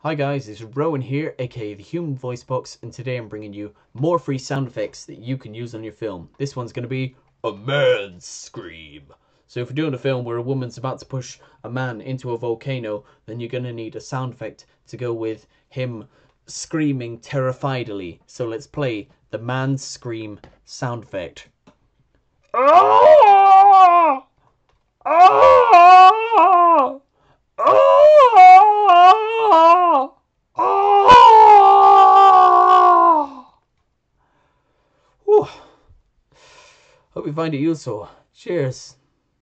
Hi guys, it's Rowan here, aka the Human Voice Box, and today I'm bringing you more free sound effects that you can use on your film. This one's going to be a man's scream. So if you're doing a film where a woman's about to push a man into a volcano, then you're going to need a sound effect to go with him screaming terrifiedly. So let's play the man's scream sound effect. Ah! Ah! Ah! Ah! Whew. Hope you find it useful. Cheers.